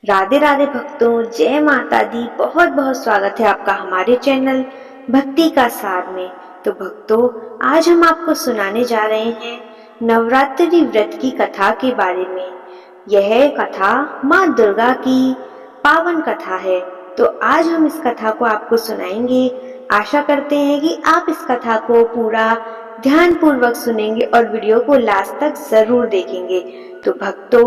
राधे राधे भक्तों, जय माता दी। बहुत बहुत स्वागत है आपका हमारे चैनल भक्ति का सार में। तो भक्तों, आज हम आपको सुनाने जा रहे हैं नवरात्रि व्रत की कथा के बारे में। यह कथा माँ दुर्गा की पावन कथा है। तो आज हम इस कथा को आपको सुनाएंगे। आशा करते हैं कि आप इस कथा को पूरा ध्यान पूर्वक सुनेंगे और वीडियो को लास्ट तक जरूर देखेंगे। तो भक्तों,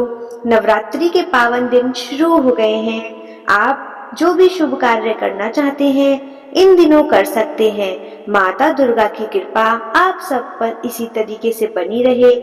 नवरात्रि के पावन दिन शुरू हो गए हैं। आप जो भी शुभ कार्य करना चाहते हैं इन दिनों कर सकते हैं। माता दुर्गा की कृपा आप सब पर इसी तरीके से बनी रहे।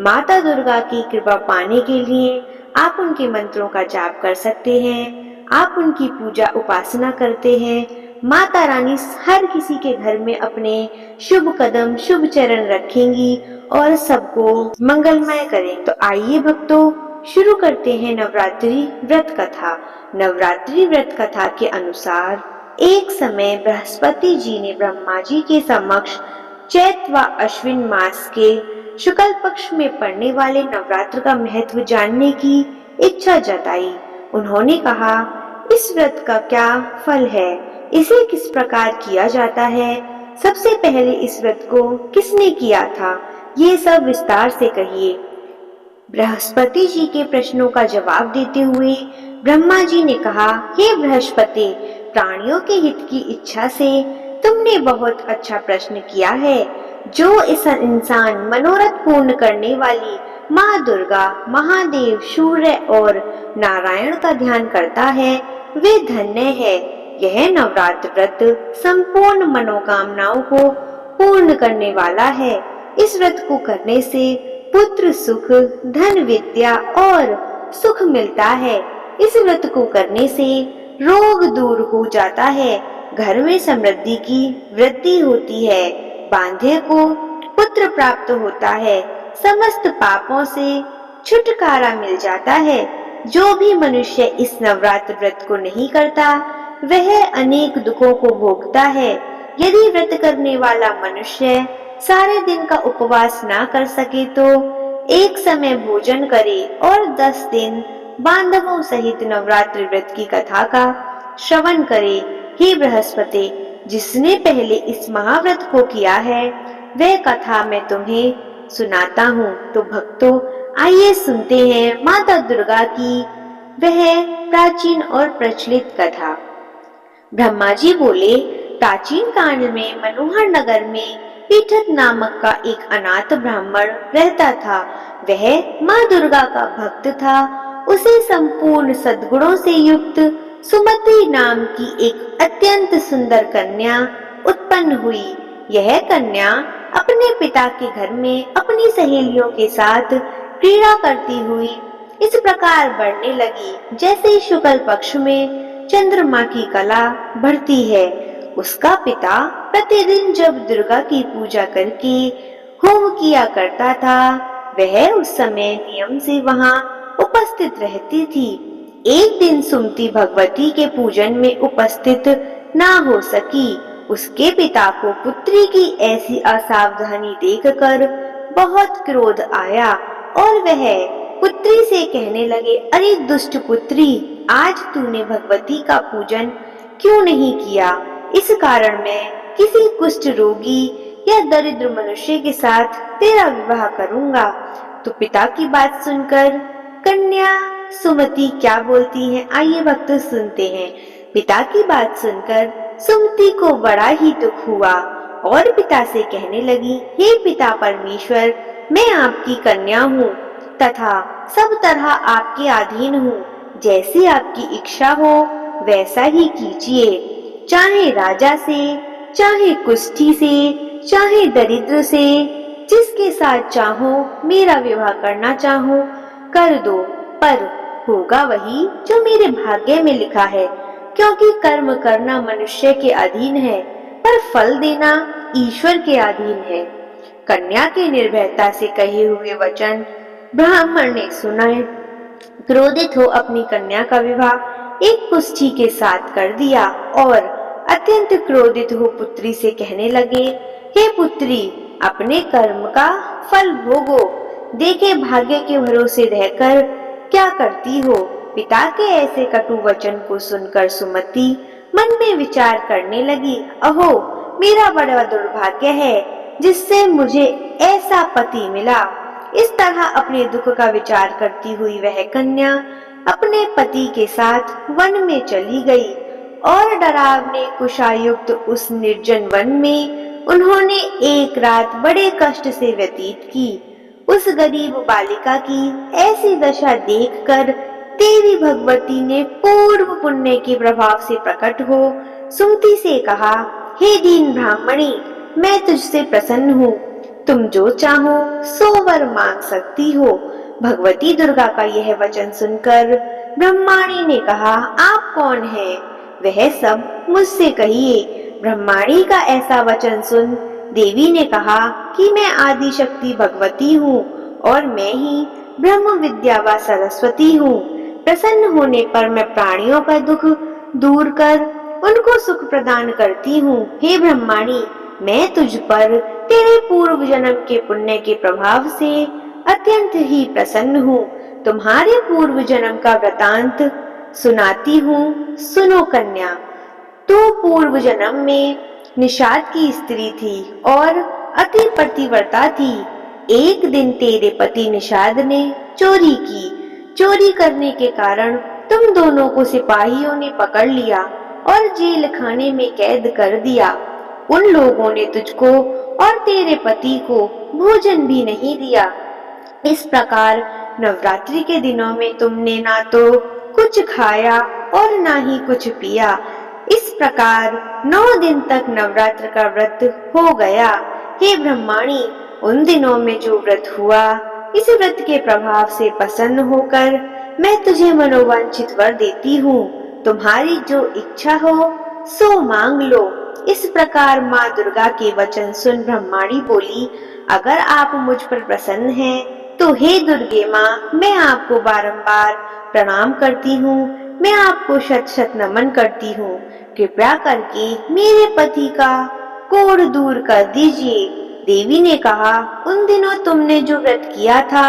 माता दुर्गा की कृपा पाने के लिए आप उनके मंत्रों का जाप कर सकते हैं। आप उनकी पूजा उपासना करते हैं। माता रानी हर किसी के घर में अपने शुभ कदम शुभ चरण रखेंगी और सबको मंगलमय करें। तो आइए भक्तों, शुरू करते हैं नवरात्रि व्रत कथा। नवरात्रि व्रत कथा के अनुसार एक समय बृहस्पति जी ने ब्रह्मा जी के समक्ष चैत व अश्विन मास के शुक्ल पक्ष में पड़ने वाले नवरात्र का महत्व जानने की इच्छा जताई। उन्होंने कहा, इस व्रत का क्या फल है, इसे किस प्रकार किया जाता है, सबसे पहले इस व्रत को किसने किया था, ये सब विस्तार से कहिए। बृहस्पति जी के प्रश्नों का जवाब देते हुए ब्रह्मा जी ने कहा, हे बृहस्पति, प्राणियों के हित की इच्छा से तुमने बहुत अच्छा प्रश्न किया है। जो इस इंसान मनोरथ पूर्ण करने वाली माँ दुर्गा, महादेव, सूर्य और नारायण का ध्यान करता है वे धन्य है। यह नवरात्र व्रत संपूर्ण मनोकामनाओं को पूर्ण करने वाला है। इस व्रत को करने से पुत्र सुख, धन, विद्या और सुख मिलता है। इस व्रत को करने से रोग दूर हो जाता है, घर में समृद्धि की वृद्धि होती है, बांधे को पुत्र प्राप्त होता है, समस्त पापों से छुटकारा मिल जाता है। जो भी मनुष्य इस नवरात्र व्रत को नहीं करता वह अनेक दुखों को भोगता है। यदि व्रत करने वाला मनुष्य सारे दिन का उपवास ना कर सके तो एक समय भोजन करे और 10 दिन बांधवों सहित नवरात्रि व्रत की कथा का श्रवण करे। हे बृहस्पति, जिसने पहले इस महाव्रत को किया है वह कथा मैं तुम्हें सुनाता हूँ। तो भक्तों, आइए सुनते हैं माता दुर्गा की वह प्राचीन और प्रचलित कथा। ब्रह्मा जी बोले, प्राचीन काल में मनोहर नगर में पीठत नामक का एक अनाथ ब्राह्मण रहता था। वह माँ दुर्गा का भक्त था। उसे संपूर्ण सद्गुणों से युक्त सुमति नाम की एक अत्यंत सुंदर कन्या उत्पन्न हुई। यह कन्या अपने पिता के घर में अपनी सहेलियों के साथ क्रीड़ा करती हुई इस प्रकार बढ़ने लगी जैसे शुक्ल पक्ष में चंद्रमा की कला बढ़ती है। उसका पिता प्रतिदिन जब दुर्गा की पूजा करके होम किया करता था वह उस समय नियम से वहां उपस्थित रहती थी। एक दिन सुमति भगवती के पूजन में उपस्थित ना हो सकी। उसके पिता को पुत्री की ऐसी असावधानी देखकर बहुत क्रोध आया और वह पुत्री से कहने लगे, अरे दुष्ट पुत्री, आज तूने भगवती का पूजन क्यों नहीं किया? इस कारण मैं किसी कुष्ठ रोगी या दरिद्र मनुष्य के साथ तेरा विवाह करूंगा। तो पिता की बात सुनकर कन्या सुमति क्या बोलती है, आइए भक्त सुनते हैं। पिता की बात सुनकर सुमति को बड़ा ही दुख हुआ और पिता से कहने लगी, हे पिता परमेश्वर, मैं आपकी कन्या हूँ तथा सब तरह आपके अधीन हूँ। जैसी आपकी इच्छा हो वैसा ही कीजिए। चाहे राजा से, चाहे कुष्ठी से, चाहे दरिद्र से, जिसके साथ चाहो मेरा विवाह करना चाहो कर दो, पर होगा वही जो मेरे भाग्य में लिखा है। क्योंकि कर्म करना मनुष्य के अधीन है पर फल देना ईश्वर के अधीन है। कन्या के निर्भयता से कहे हुए वचन ब्राह्मण ने सुना। क्रोधित हो अपनी कन्या का विवाह एक कुष्ठी के साथ कर दिया और अत्यंत क्रोधित हो पुत्री से कहने लगे, हे पुत्री, अपने कर्म का फल भोगो। देखे भाग्य के भरोसे रहकर क्या करती हो। पिता के ऐसे कटु वचन को सुनकर सुमति मन में विचार करने लगी, अहो मेरा बड़ा दुर्भाग्य है जिससे मुझे ऐसा पति मिला। इस तरह अपने दुख का विचार करती हुई वह कन्या अपने पति के साथ वन में चली गई और डरावने कुशायुक्त उस निर्जन वन में उन्होंने एक रात बड़े कष्ट से व्यतीत की। उस गरीब बालिका की ऐसी दशा देखकर देवी भगवती ने पूर्व पुण्य के प्रभाव से प्रकट हो सुमति से कहा, हे दीन ब्राह्मणी, मैं तुझसे प्रसन्न हूँ, तुम जो चाहो सो वर मांग सकती हो। भगवती दुर्गा का यह वचन सुनकर ब्रह्माणी ने कहा, आप कौन हैं? वह सब मुझसे कहिए। ब्रह्माणी का ऐसा वचन सुन देवी ने कहा कि मैं आदि शक्ति भगवती हूँ और मैं ही ब्रह्म विद्या व सरस्वती हूँ। प्रसन्न होने पर मैं प्राणियों का दुख दूर कर उनको सुख प्रदान करती हूँ। हे ब्रह्माणी, मैं तुझ पर तेरे पूर्व जन्म के पुण्य के प्रभाव से अत्यंत ही प्रसन्न हूँ। तुम्हारे पूर्व जन्म का वृतांत सुनाती हूँ, सुनो कन्या। तो पूर्व जन्म में निषाद की स्त्री थी और अति पतिव्रता थी। एक दिन तेरे पति निषाद ने चोरी की। चोरी करने के कारण तुम दोनों को सिपाहियों ने पकड़ लिया और जेल खाने में कैद कर दिया। उन लोगों ने तुझको और तेरे पति को भोजन भी नहीं दिया। इस प्रकार नवरात्रि के दिनों में तुमने ना तो कुछ खाया और ना ही कुछ पिया। इस प्रकार 9 दिन तक नवरात्र का व्रत हो गया। हे ब्रह्माणी, उन दिनों में जो व्रत हुआ, इस व्रत के प्रभाव से प्रसन्न होकर मैं तुझे मनोवांछित वर देती हूँ। तुम्हारी जो इच्छा हो सो मांग लो। इस प्रकार माँ दुर्गा के वचन सुन ब्रह्माणी बोली, अगर आप मुझ पर प्रसन्न हैं तो हे दुर्गे माँ, मैं आपको बारंबार प्रणाम करती हूँ, मैं आपको शत शत नमन करती हूँ। कृपया करके मेरे पति का कोढ़ दूर कर दीजिए। देवी ने कहा, उन दिनों तुमने जो व्रत किया था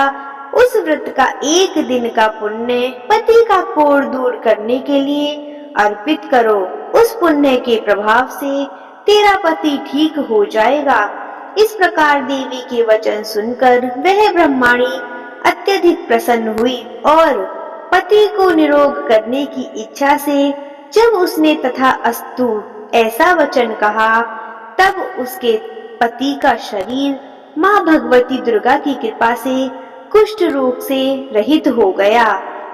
उस व्रत का एक दिन का पुण्य पति का कोढ़ दूर करने के लिए अर्पित करो। उस पुण्य के प्रभाव से तेरा पति ठीक हो जाएगा। इस प्रकार देवी के वचन सुनकर वह ब्रह्माणी अत्यधिक प्रसन्न हुई और पति को निरोग करने की इच्छा से जब उसने तथा अस्तु ऐसा वचन कहा, तब उसके पति का शरीर माँ भगवती दुर्गा की कृपा से कुष्ठ रोग से रहित हो गया।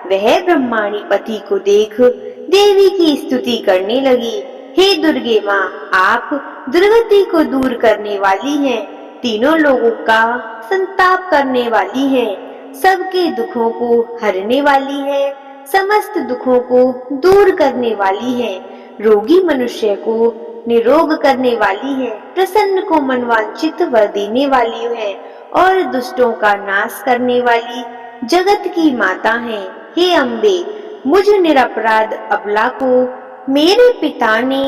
वह ब्रह्माणी पति को देख देवी की स्तुति करने लगी। हे दुर्गे माँ, आप दुर्गति को दूर करने वाली हैं, तीनों लोगों का संताप करने वाली हैं, सबके दुखों को हरने वाली हैं, समस्त दुखों को दूर करने वाली हैं, रोगी मनुष्य को निरोग करने वाली हैं, प्रसन्न को मनवांछित वर देने वाली हैं और दुष्टों का नाश करने वाली जगत की माता हैं। हे अम्बे, मुझ निरपराध अबला को मेरे पिता ने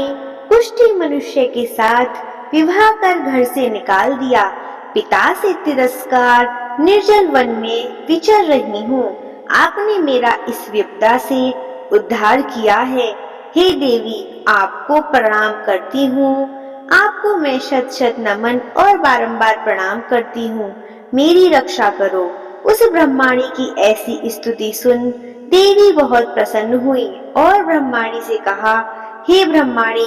कुष्ठी मनुष्य के साथ विवाह कर घर से निकाल दिया। पिता से तिरस्कार निर्जन वन में विचर रही हूँ। आपने मेरा इस विपदा से उद्धार किया है। हे देवी, आपको प्रणाम करती हूँ। आपको मैं शत शत नमन और बारंबार प्रणाम करती हूँ। मेरी रक्षा करो। उस ब्रह्माणी की ऐसी स्तुति सुन देवी बहुत प्रसन्न हुई और ब्रह्माणी से कहा, हे ब्रह्माणी,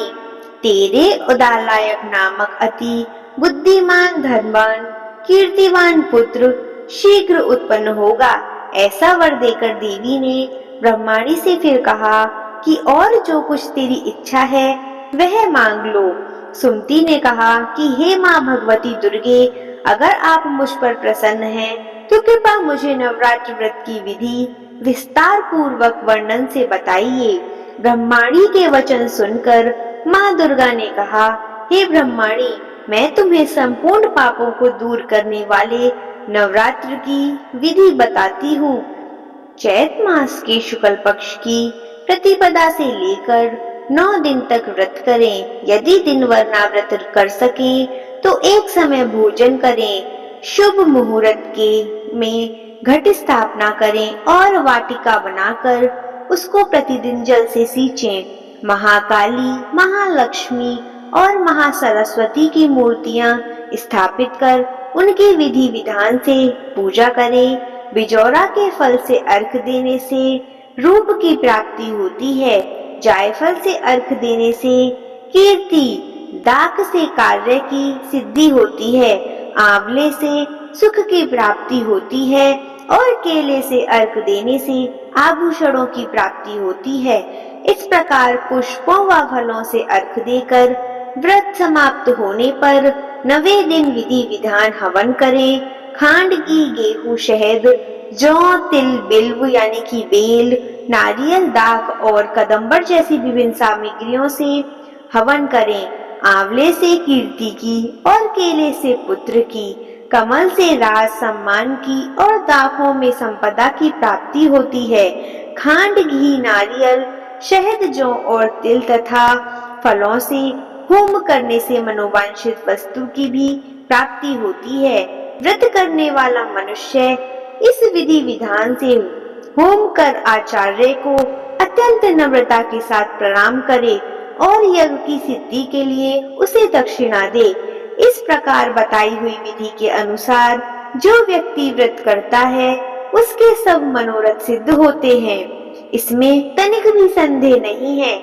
तेरे उदालायक नामक अति बुद्धिमान धर्मवान कीर्तिवान पुत्र शीघ्र उत्पन्न होगा। ऐसा वर देकर देवी ने ब्रह्माणी से फिर कहा कि और जो कुछ तेरी इच्छा है वह मांग लो। सुमति ने कहा कि हे माँ भगवती दुर्गे, अगर आप मुझ पर प्रसन्न हैं तो कृपा मुझे नवरात्र व्रत की विधि विस्तार पूर्वक वर्णन से बताइए। ब्रह्माणी के वचन सुनकर माँ दुर्गा ने कहा, हे ब्रह्माणी, मैं तुम्हें संपूर्ण पापों को दूर करने वाले नवरात्र की विधि बताती हूँ। चैत मास के शुक्ल पक्ष की प्रतिपदा से लेकर 9 दिन तक व्रत करें। यदि दिन भर ना व्रत कर सके तो एक समय भोजन करें। शुभ मुहूर्त के में घट स्थापना करें और वाटिका बनाकर उसको प्रतिदिन जल से सींचें। महाकाली, महालक्ष्मी और महासरस्वती की मूर्तियां स्थापित कर उनके विधि विधान से पूजा करें। बिजौरा के फल से अर्घ देने से रूप की प्राप्ति होती है। जायफल से अर्घ देने से कीर्ति, दाक से कार्य की सिद्धि होती है। आंवले से सुख की प्राप्ति होती है और केले से अर्घ देने से आभूषणों की प्राप्ति होती है। इस प्रकार पुष्पों व फलों से अर्घ देकर व्रत समाप्त होने पर 9वें दिन विधि विधान हवन करें। खांड की, गेहूं, शहद, जौ, तिल, बिल्व यानी कि बेल, नारियल, दाख और कदम्बर जैसी विभिन्न सामग्रियों से हवन करें। आंवले से कीर्ति की और केले से पुत्र की, कमल से राज सम्मान की और दाखों में संपदा की प्राप्ति होती है। खांड, घी, नारियल, शहद, जौ और तिल तथा फलों से होम करने से मनोवांछित वस्तु की भी प्राप्ति होती है। व्रत करने वाला मनुष्य इस विधि विधान से होम कर आचार्य को अत्यंत नम्रता के साथ प्रणाम करे और यज्ञ की सिद्धि के लिए उसे दक्षिणा दे। इस प्रकार बताई हुई विधि के अनुसार जो व्यक्ति व्रत करता है उसके सब मनोरथ सिद्ध होते हैं। इसमें तनिक भी संदेह नहीं है।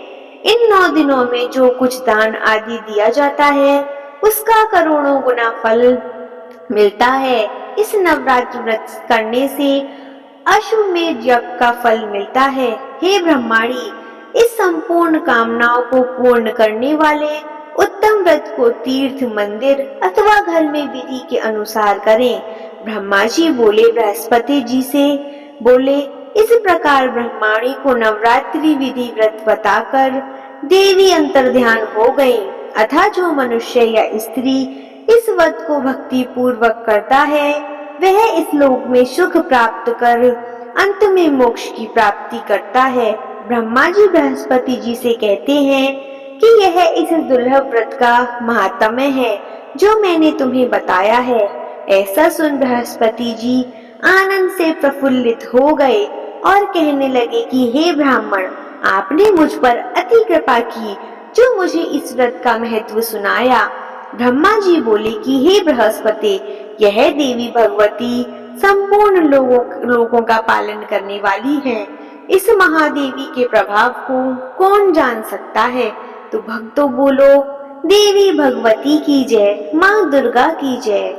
इन 9 दिनों में जो कुछ दान आदि दिया जाता है उसका करोड़ों गुना फल मिलता है। इस नवरात्र व्रत करने से अश्वमेध यज्ञ का फल मिलता है। हे ब्रह्माणी, इस संपूर्ण कामनाओं को पूर्ण करने वाले उत्तम व्रत को तीर्थ, मंदिर अथवा घर में विधि के अनुसार करें। ब्रह्मा जी बोले बृहस्पति जी से बोले, इस प्रकार ब्रह्माणी को नवरात्रि विधि व्रत बताकर देवी अंतर्ध्यान हो गई। अतः जो मनुष्य या स्त्री इस व्रत को भक्ति पूर्वक करता है वह इस लोक में सुख प्राप्त कर अंत में मोक्ष की प्राप्ति करता है। ब्रह्मा जी बृहस्पति जी से कहते हैं कि यह इस दुर्लभ व्रत का महात्म्य है जो मैंने तुम्हें बताया है। ऐसा सुन बृहस्पति जी आनंद से प्रफुल्लित हो गए और कहने लगे कि हे ब्राह्मण, आपने मुझ पर अति कृपा की जो मुझे इस व्रत का महत्व सुनाया। ब्रह्मा जी बोले कि हे बृहस्पति, यह देवी भगवती संपूर्ण लोगों का पालन करने वाली है। इस महादेवी के प्रभाव को कौन जान सकता है। तो भक्तों बोलो, देवी भगवती की जय, माँ दुर्गा की जय।